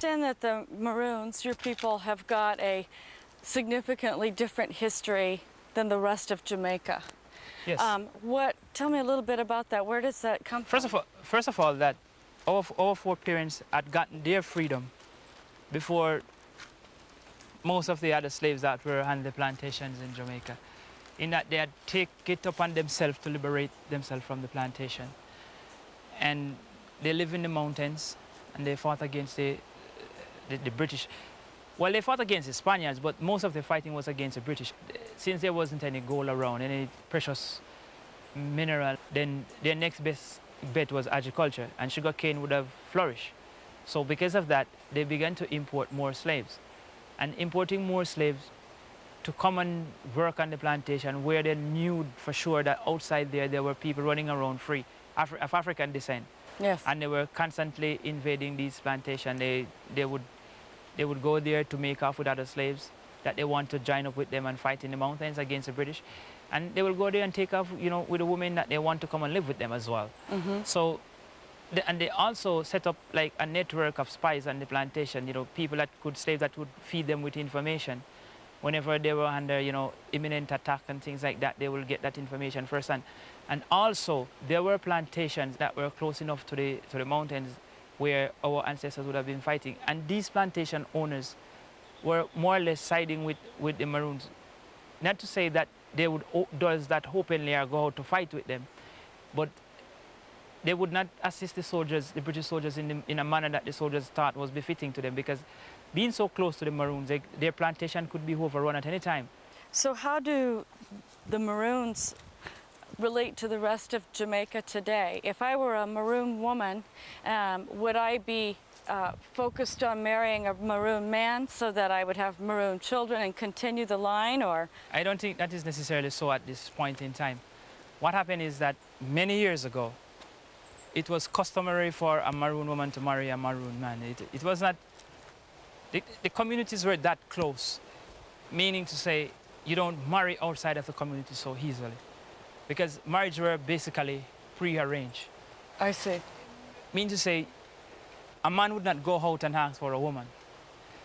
understand that the Maroons, your people, have got a significantly different history than the rest of Jamaica. Yes. Tell me a little bit about that. Where does that come from? First of all, that our foreparents had gotten their freedom before most of the other slaves that were on the plantations in Jamaica, in that they had taken it upon themselves to liberate themselves from the plantation. And they live in the mountains, and they fought against the British. Well, they fought against the Spaniards, but most of the fighting was against the British. Since there wasn't any gold around, any precious mineral, then their next best bet was agriculture, and sugarcane would have flourished. So because of that, they began to import more slaves. And importing more slaves to come and work on the plantation, where they knew for sure that outside there were people running around free, of African descent. Yes. And they were constantly invading these plantations. They would go there to make off with other slaves that they want to join up with them and fight in the mountains against the British. And they will go there and take off, you know, with the women that they want to come and live with them as well. So, and they also set up like a network of spies on the plantation, you know, slaves that would feed them with information. Whenever they were under, you know, imminent attack and things like that, they will get that information firsthand. And also, there were plantations that were close enough to the mountains where our ancestors would have been fighting. And these plantation owners were more or less siding with the Maroons. Not to say that they would does that openly or go out to fight with them, but they would not assist the soldiers, the British soldiers, in a manner that the soldiers thought was befitting to them, because being so close to the Maroons, their plantation could be overrun at any time. So how do the Maroons relate to the rest of Jamaica today? If I were a Maroon woman, would I be focused on marrying a Maroon man so that I would have Maroon children and continue the line, or? I don't think that is necessarily so at this point in time. What happened is that many years ago, it was customary for a Maroon woman to marry a Maroon man. It was not, the communities were that close, meaning to say you don't marry outside of the community so easily, because marriage were basically pre-arranged. I see. Meaning to say, a man would not go out and ask for a woman.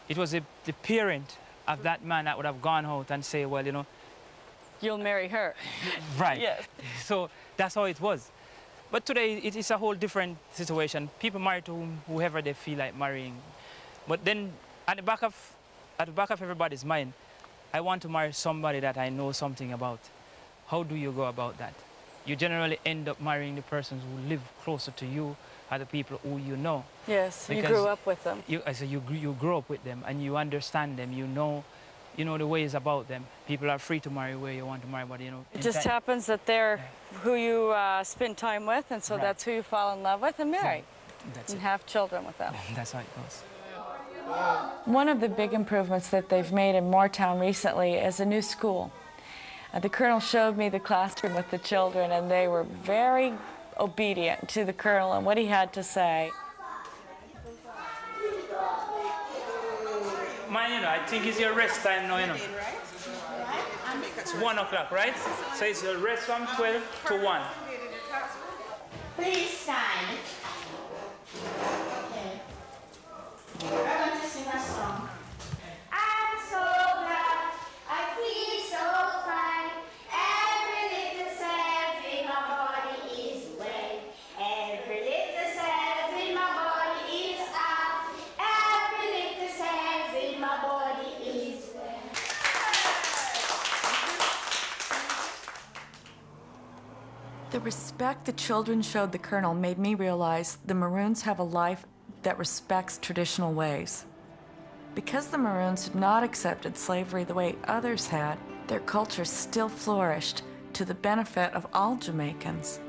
It was the parent of that man that would have gone out and say, well, you know, you'll marry her. Right. Yes. So that's how it was. But today, it is a whole different situation. People marry to whoever they feel like marrying. But then, at the back of everybody's mind, I want to marry somebody that I know something about. How do you go about that? You generally end up marrying the persons who live closer to you, or the people who you know. Yes, because you grew up with them. You grow up with them, and you understand them. You know the ways about them. People are free to marry where you want to marry, but you know. It just happens that they're who you spend time with, and so that's who you fall in love with and marry. That's and it. have children with them. That's how it goes. One of the big improvements that they've made in Moortown recently is a new school. The Colonel showed me the classroom with the children, and they were very obedient to the Colonel and what he had to say. Man, you know, I think it's your rest time now, you know. It's 1 o'clock, right? So it's your rest from 12 to 1. Please stand. Okay. We're going to sing a song. I'm so glad I feel so fine. Every little cell in my body is well. Every little cell in my body is out. Every little cell in my body is well. The respect the children showed the Colonel made me realize the Maroons have a life that respects traditional ways. Because the Maroons had not accepted slavery the way others had, their culture still flourished to the benefit of all Jamaicans.